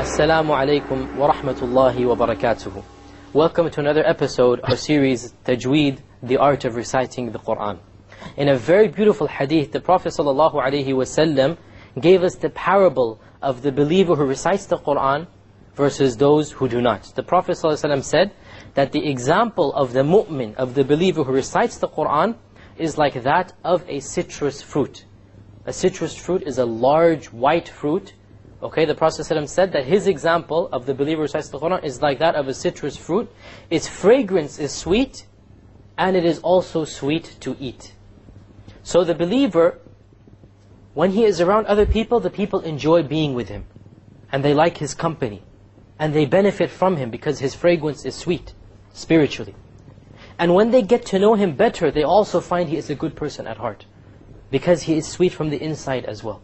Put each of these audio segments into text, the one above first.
Assalamu alaikum wa rahmatullahi wa barakatuhu. Welcome to another episode of our series Tajweed, the art of reciting the Quran. In a very beautiful hadith, the Prophet ﷺ gave us the parable of the believer who recites the Quran versus those who do not. The Prophet ﷺ said that the example of the mu'min, of the believer who recites the Quran, is like that of a citrus fruit. A citrus fruit is a large white fruit. Okay, the Prophet ﷺ said that his example of the believer who recites the Quran is like that of a citrus fruit. Its fragrance is sweet, and it is also sweet to eat. So the believer, when he is around other people, the people enjoy being with him. And they like his company. And they benefit from him because his fragrance is sweet, spiritually. And when they get to know him better, they also find he is a good person at heart. Because he is sweet from the inside as well.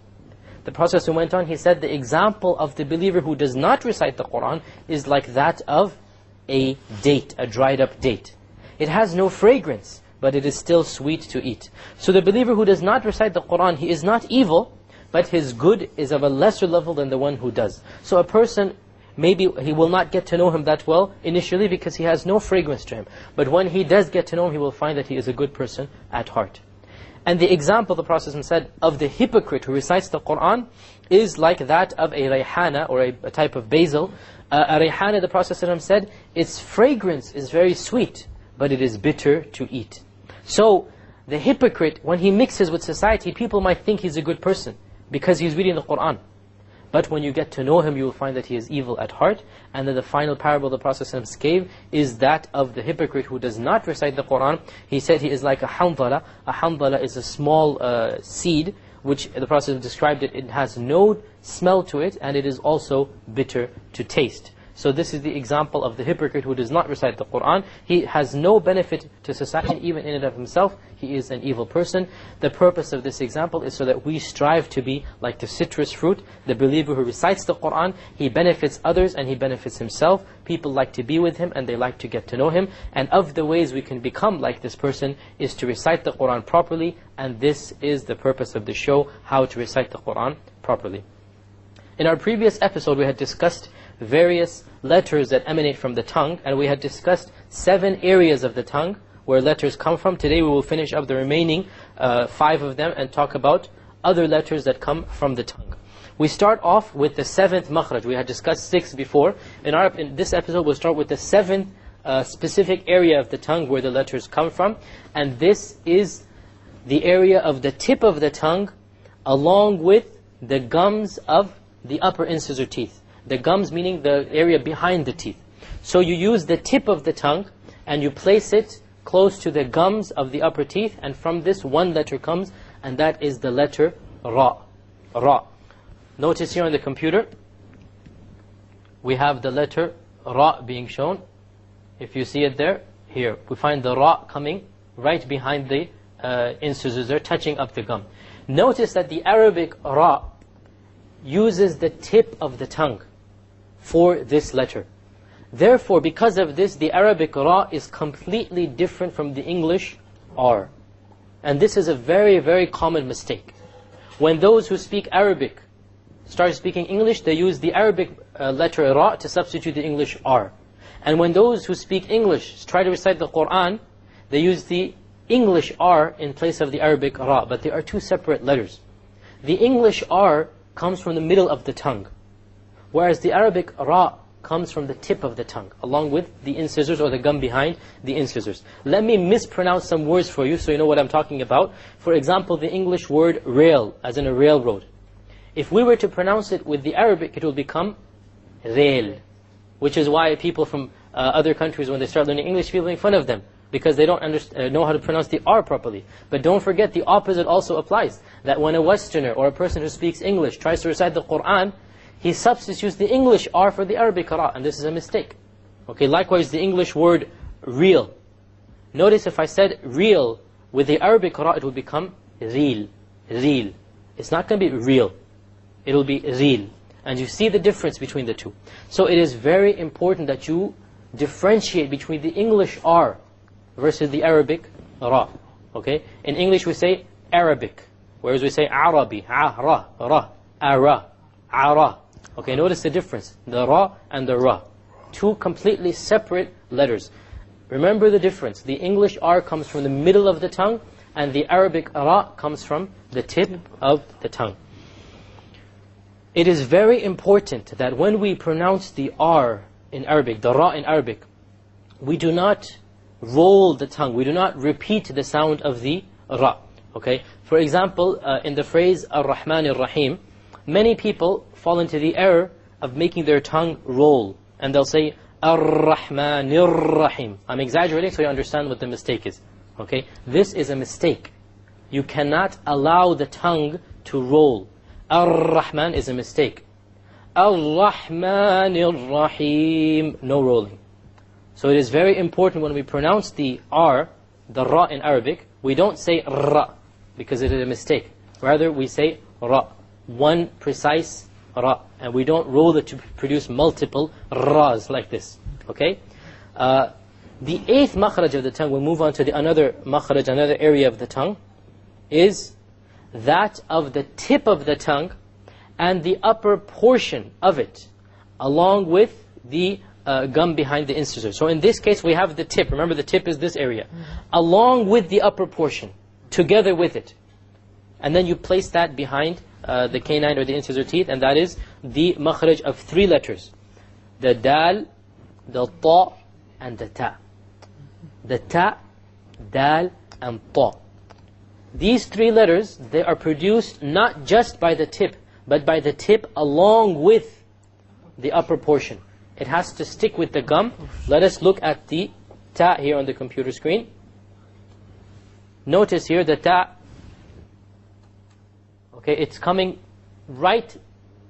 The Prophet went on, he said, the example of the believer who does not recite the Quran is like that of a date, a dried up date. It has no fragrance, but it is still sweet to eat. So the believer who does not recite the Quran, he is not evil, but his good is of a lesser level than the one who does. So a person, maybe he will not get to know him that well initially because he has no fragrance to him. But when he does get to know him, he will find that he is a good person at heart. And the example, the Prophet said, of the hypocrite who recites the Quran is like that of a rayhana, or a type of basil. A rayhana, the Prophet said, its fragrance is very sweet, but it is bitter to eat. So the hypocrite, when he mixes with society, people might think he's a good person because he's reading the Quran. But when you get to know him, you will find that he is evil at heart. And then the final parable the Prophet ﷺ gave is that of the hypocrite who does not recite the Quran. He said he is like a handala. A handala is a small seed, which the Prophet described it. It has no smell to it, and it is also bitter to taste. So this is the example of the hypocrite who does not recite the Quran. He has no benefit to society, even in and of himself. He is an evil person. The purpose of this example is so that we strive to be like the citrus fruit. The believer who recites the Quran, he benefits others and he benefits himself. People like to be with him and they like to get to know him. And of the ways we can become like this person is to recite the Quran properly. And this is the purpose of the show, how to recite the Quran properly. In our previous episode, we had discussed various letters that emanate from the tongue, and we had discussed 7 areas of the tongue where letters come from. Today we will finish up the remaining 5 of them and talk about other letters that come from the tongue. We start off with the 7th makhraj. We had discussed 6 before. In this episode we'll start with the 7th specific area of the tongue where the letters come from, and this is the area of the tip of the tongue along with the gums of the upper incisor teeth. The gums meaning the area behind the teeth. So you use the tip of the tongue and you place it close to the gums of the upper teeth, and from this one letter comes, and that is the letter Ra. Ra. Notice here on the computer, we have the letter Ra being shown. If you see it there, here, we find the Ra coming right behind the incisors there, touching up the gum. Notice that the Arabic Ra uses the tip of the tongue for this letter. Therefore, because of this, the Arabic Ra is completely different from the English R. And this is a very, very common mistake. When those who speak Arabic start speaking English, they use the Arabic letter Ra to substitute the English R. And when those who speak English try to recite the Quran, they use the English R in place of the Arabic Ra. But they are 2 separate letters. The English R comes from the middle of the tongue, whereas the Arabic Ra comes from the tip of the tongue, along with the incisors or the gum behind the incisors. Let me mispronounce some words for you so you know what I'm talking about. For example, the English word rail, as in a railroad. If we were to pronounce it with the Arabic, it will become rail, which is why people from other countries, when they start learning English, people make fun of them, because they don't know how to pronounce the R properly. But don't forget, the opposite also applies. That when a Westerner or a person who speaks English tries to recite the Quran, he substitutes the English R for the Arabic Ra, and this is a mistake. Okay, likewise the English word real. Notice if I said real with the Arabic Ra, it will become real. Real. It's not going to be real. It will be real. And you see the difference between the two. So it is very important that you differentiate between the English R versus the Arabic Ra. Okay? In English we say Arabic, whereas we say Arabi, Ra, Ra, Ara, Ara. Okay, notice the difference. The ra and the ra. Two completely separate letters. Remember the difference. The English R comes from the middle of the tongue, and the Arabic ra comes from the tip of the tongue. It is very important that when we pronounce the R in Arabic, the ra in Arabic, we do not roll the tongue. We do not repeat the sound of the ra. Okay? For example, in the phrase Ar-Rahman Ar-Rahim, many people fall into the error of making their tongue roll. And they'll say, Ar-Rahman Ar-Rahim. I'm exaggerating so you understand what the mistake is. Okay? This is a mistake. You cannot allow the tongue to roll. Ar-Rahman is a mistake. Ar-Rahman Ar-Rahim. No rolling. So it is very important when we pronounce the R, the ra in Arabic, we don't say ra, because it is a mistake. Rather, we say ra. One precise ra. And we don't roll it to produce multiple ras like this. Okay? The eighth makhraj of the tongue, we'll move on to another makhraj, another area of the tongue, is that of the tip of the tongue and the upper portion of it, along with the gum behind the incisors. So in this case, we have the tip. Remember, the tip is this area. Along with the upper portion, together with it. And then you place that behind the canine or the incisor teeth, and that is the makhraj of three letters. The dal, the ta, and the ta. The ta, dal, and ta. These three letters, they are produced not just by the tip, but by the tip along with the upper portion. It has to stick with the gum. Let us look at the ta here on the computer screen. Notice here the ta. Okay, it's coming right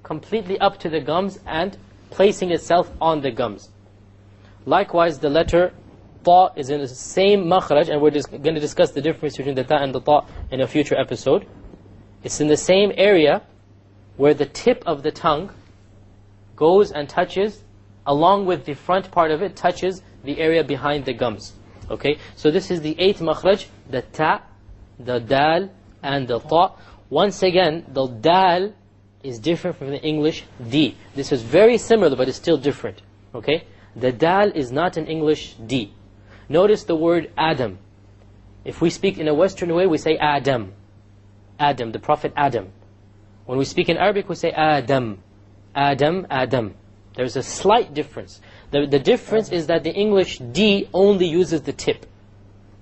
completely up to the gums and placing itself on the gums. Likewise, the letter ta is in the same makhraj, and we're going to discuss the difference between the ta and the ta in a future episode. It's in the same area where the tip of the tongue goes and touches, along with the front part of it, touches the area behind the gums. Okay, so this is the eighth makhraj, the ta, the dal, and the ta. Once again, the dal is different from the English d. This is very similar, but it's still different. Okay, the dal is not an English d. Notice the word Adam. If we speak in a Western way, we say Adam. Adam, the Prophet Adam. When we speak in Arabic, we say Adam. Adam, Adam. There's a slight difference. The difference is that the English D only uses the tip.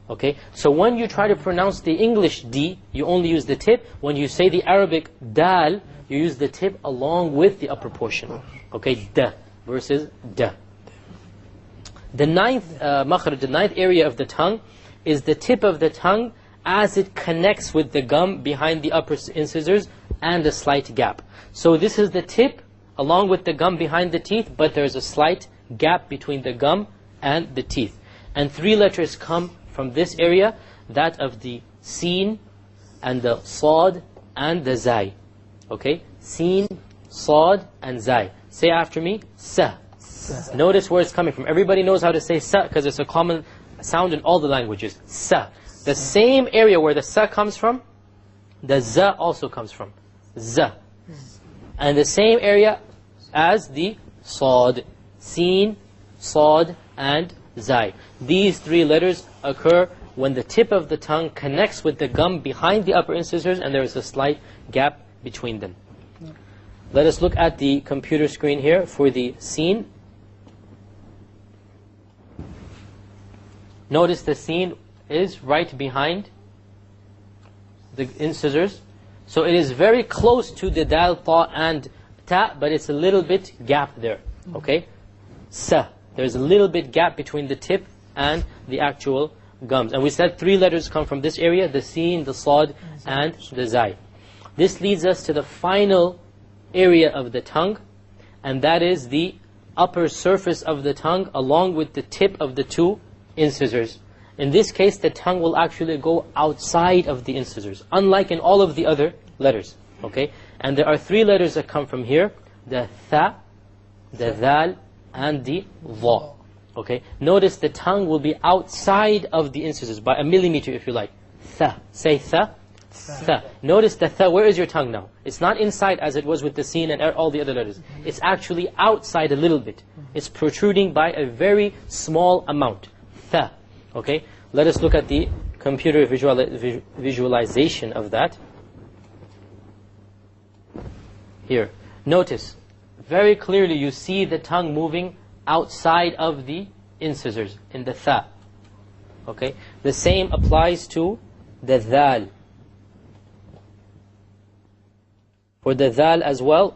Okay? So when you try to pronounce the English D, you only use the tip. When you say the Arabic Dal, you use the tip along with the upper portion. Okay? Da versus Da. The ninth makhraj, the ninth area of the tongue, is the tip of the tongue as it connects with the gum behind the upper incisors and a slight gap. So this is the tip along with the gum behind the teeth, but there's a slight gap between the gum and the teeth. And three letters come from this area, that of the Sin and the Sad and the Zai. Okay? Sin, Sad, and Zai. Say after me, Sa. Notice where it's coming from. Everybody knows how to say Sa because it's a common sound in all the languages. Sa. The same area where the Sa comes from, the Za also comes from. Za. And the same area as the Sad. Sin, Sad, and Zai. These three letters occur when the tip of the tongue connects with the gum behind the upper incisors and there is a slight gap between them. Let us look at the computer screen here for the Sin. Notice the Sin is right behind the incisors. So it is very close to the Dal, Ta, and Ta, but it's a little bit gap there. Okay? Sa. There's a little bit gap between the tip and the actual gums. And we said three letters come from this area, the Sin, the Sad, and the Zai. This leads us to the final area of the tongue, and that is the upper surface of the tongue along with the tip of the two incisors. In this case, the tongue will actually go outside of the incisors, unlike in all of the other letters. Okay? And there are three letters that come from here, the Tha, the Dhal, and the Dha. Okay? Notice the tongue will be outside of the incisors by a millimeter if you like. Tha. Say Tha. Tha. Notice the tha, where is your tongue now? It's not inside as it was with the sin and all the other letters. It's actually outside a little bit. It's protruding by a very small amount. Tha. Okay? Let us look at the computer visualization of that. Here. Notice, very clearly you see the tongue moving outside of the incisors in the tha. Okay? The same applies to the dhal. For the dhal as well,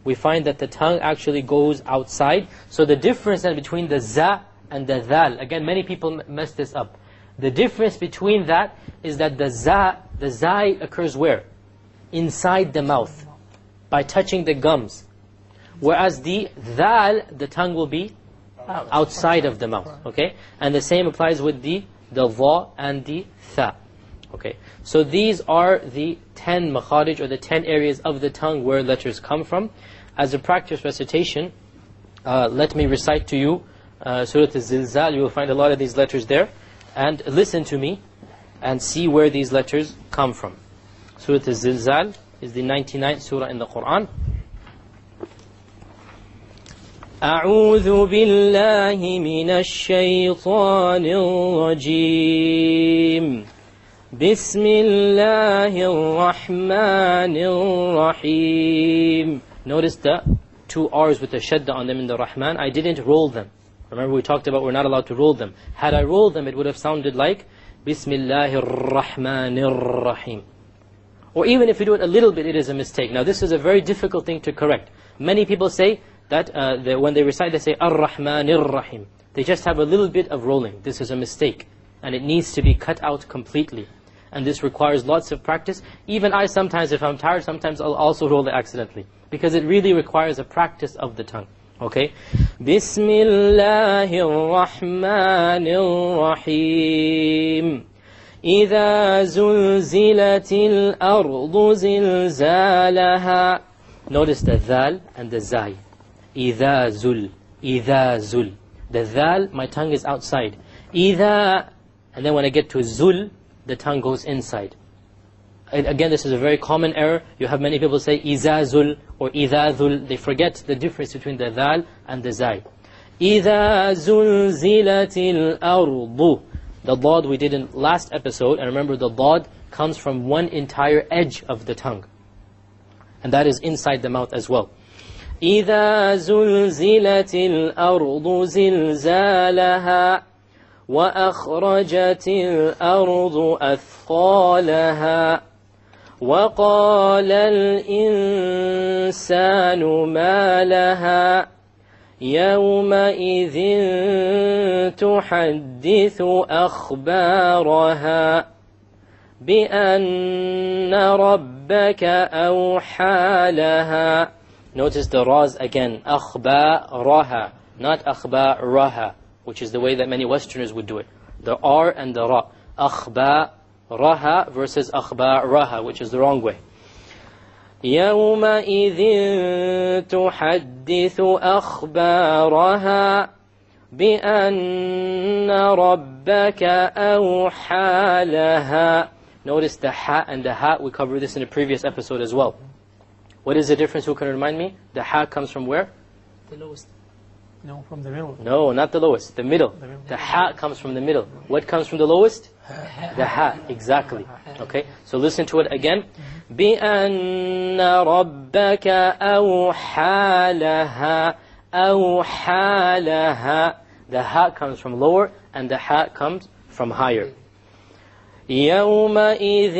we find that the tongue actually goes outside. So the difference then between the za and the dhal, again many people mess this up. The difference between that is that the zai occurs where? Inside the mouth, by touching the gums. Whereas the dhal, the tongue will be outside of the mouth. Okay? And the same applies with the dha and the tha. Okay? So these are the 10 makharij, or the 10 areas of the tongue where letters come from. As a practice recitation, let me recite to you Surah Al-Zilzal. You will find a lot of these letters there. And listen to me and see where these letters come from. Surah Al-Zilzal is the 99th surah in the Quran. أعوذ بالله من الشيطان الرجيم بسم الله الرحمن الرحيم. Notice the 2 R's with the shadda on them in the Rahman. I didn't roll them. Remember we talked about we're not allowed to roll them. Had I rolled them, it would have sounded like Bismillahir Rahmanir Rahim. Or even if you do it a little bit, it is a mistake. Now this is a very difficult thing to correct. Many people say that when they recite, they say Ar-Rahmanir Rahim. They just have a little bit of rolling. This is a mistake. And it needs to be cut out completely. And this requires lots of practice. Even I sometimes, if I'm tired, sometimes I'll also roll it accidentally. Because it really requires a practice of the tongue. Okay? Bismillahir Rahmanir Rahim. إِذَا زُلْزِلَتِ الْأَرْضُ زِلْزَالَهَا. Notice the dhal and the zai. إِذَا زُل. إِذَا زُل. The dhal, my tongue is outside. إِذَا. And then when I get to zul, the tongue goes inside. And again, this is a very common error. You have many people say إِذَا زُل or إِذَا ذُل. They forget the difference between the dhal and the zai. إِذَا زُلْزِلَتِ الْأَرْضُ. The dad we did in last episode, and remember the dad comes from one entire edge of the tongue. And that is inside the mouth as well. إِذَا زُلْزِلَتِ الْأَرْضُ زِلْزَالَهَا وَأَخْرَجَتِ الْأَرْضُ أَثْقَالَهَا وَقَالَ الْإِنسَانُ مَا لَهَا يَوْمَئِذٍ تُحَدِّثُ أَخْبَارَهَا بِأَنَّ رَبَّكَ أَوْحَى لَهَا. Notice the ras again. أَخْبَارَهَا, not أَخْبَارَهَا, which is the way that many Westerners would do it. The R and the Ra. أَخْبَارَهَا versus أَخْبَارَهَا, which is the wrong way. يَوْمَئِذٍ تُحَدِّثُ أَخْبَارَهَا بِأَنَّ رَبَّكَ أَوْحَى لَهَا. Notice the ha and the ha. We covered this in a previous episode as well. What is the difference? Who can remind me? The ha comes from where? The lowest. No, from the middle. No, not the lowest. The middle. The ha comes from the middle. What comes from the lowest? The ha. Exactly. Okay. So listen to it again. بِأَنَّ رَبَّكَ أَوْحَى لَهَا. أَوْحَى لَهَا. The ha comes from lower and the ha comes from higher. يَوْمَئِذٍ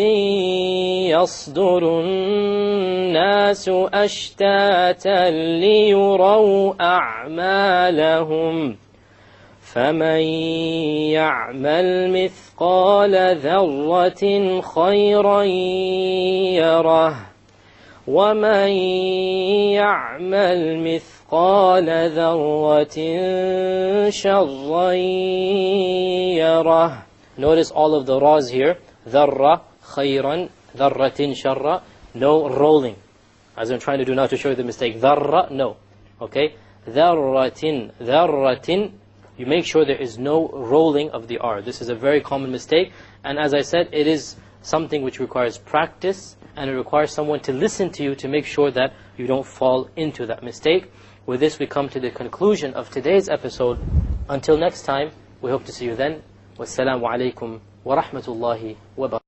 يَصْدُرُ النَّاسُ أَشْتَاتًا لِيُرَوْا أَعْمَالَهُمْ فَمَنْ يَعْمَلْ مِثْقَالَ ذَرَّةٍ خَيْرًا يَرَهُ وَمَنْ يَعْمَلْ مِثْقَالَ ذَرَّةٍ شَرًّا يَرَهُ. Notice all of the ras here. Dharra, khayran, dharratin, sharra. No rolling. As I'm trying to do now to show you the mistake. Dharra, no. Okay? Dharratin, dharratin. You make sure there is no rolling of the R. This is a very common mistake. And as I said, it is something which requires practice, and it requires someone to listen to you to make sure that you don't fall into that mistake. With this we come to the conclusion of today's episode. Until next time, we hope to see you then. Wassalamu alaikum wa rahmatullahi wa barakatuh.